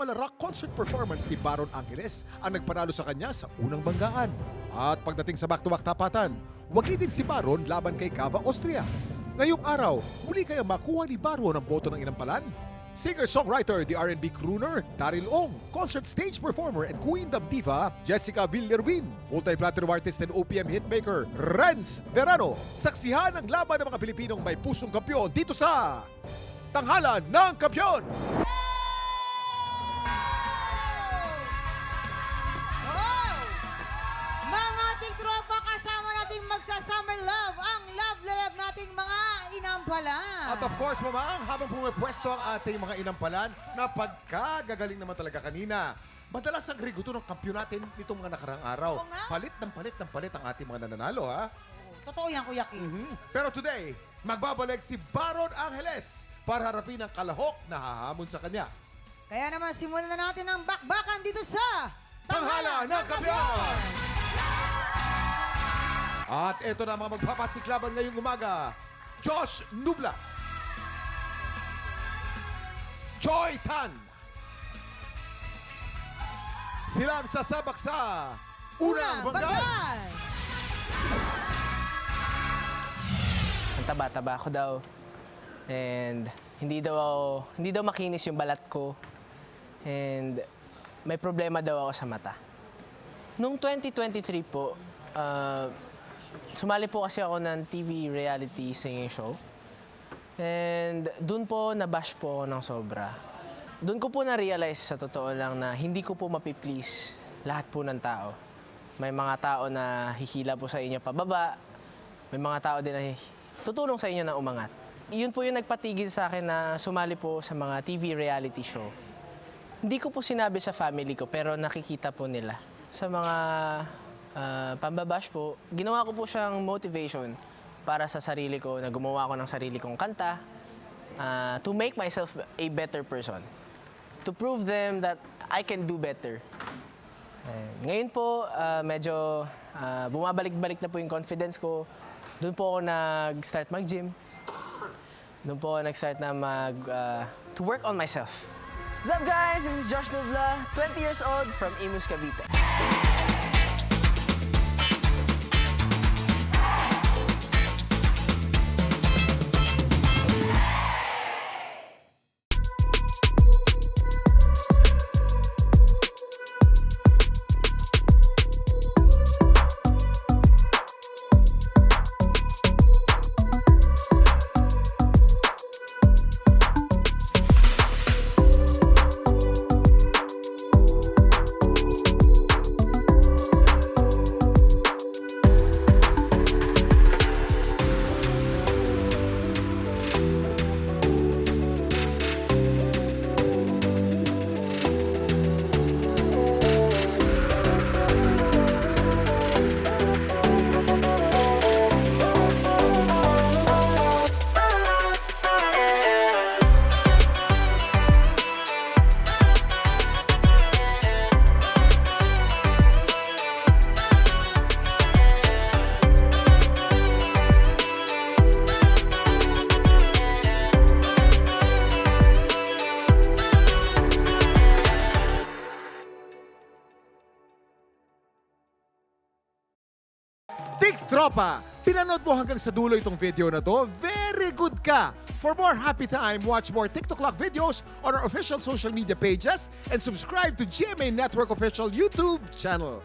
original rock concert performance ni Baron Angeles ang nagpanalo sa kanya sa unang banggaan. At pagdating sa back-to-back tapatan, wagi din si Baron laban kay Cava Austria. Ngayong araw, muli kaya makuha ni Baron ang boto ng inampalan? Singer-songwriter, the R&B crooner, Daryl Ong, concert stage performer and Queen of Diva, Jessica Villarwin, multi-platinum artist and OPM hitmaker, Renz Verano. Saksihan ang laban ng mga Pilipinong may pusong kampyon dito sa Tanghalan ng Kampyon! Mga ating tropa, kasama nating magsa-summer love, ang love nating mga inampalan. At of course, mamang, habang pumipwesto ang ating mga inampalan na pagkagagaling naman talaga kanina, madalas ang riguto ng kampyon natin nitong mga nakarang araw. Oo nga. Palit ang ating mga nananalo, ha? Totoo yan, Kuya Kim. Pero today, magbabalik si Baron Angeles para harapin ang kalahok na hahamon sa kanya. Kaya naman, simulan na natin ang bakbakan dito sa Tanghalan ng Kampyon! At ito na mga magpapasiklaban ngayong umaga, Josh Nubla, Joy Tan. Sila ang sasabak sa unang banggaan. Ang taba-taba ko daw. And hindi daw makinis yung balat ko. And may problema daw ako sa mata. Noong 2023 po, sumali po kasi ako ng TV reality singing show. And doon po nabash po ako ng sobra. Doon ko po na-realize sa totoo lang na hindi ko po mapiplease lahat po ng tao. May mga tao na hihila po sa inyo pababa. May mga tao din na tutulong sa inyo na umangat. Yun po yung nagpatigil sa akin na sumali po sa mga TV reality show. Hindi ko po sinabi sa family ko pero nakikita po nila. Sa mga pambabash po, ginawa ko po siyang motivation para sa sarili ko na gumawa ko ng sarili kong kanta to make myself a better person. To prove them that I can do better. Ngayon po, medyo bumabalik-balik na po yung confidence ko. Doon po ako nag-start mag-gym. Doon po ako nag-start na to work on myself. What's up guys? This is Josh Nubla, 20 years old from Imus, Cavite. Tropa, pinanood mo hanggang sa dulo itong video na to? Very good ka! For more happy time, watch more TikTok Lock videos on our official social media pages and subscribe to GMA Network official YouTube channel.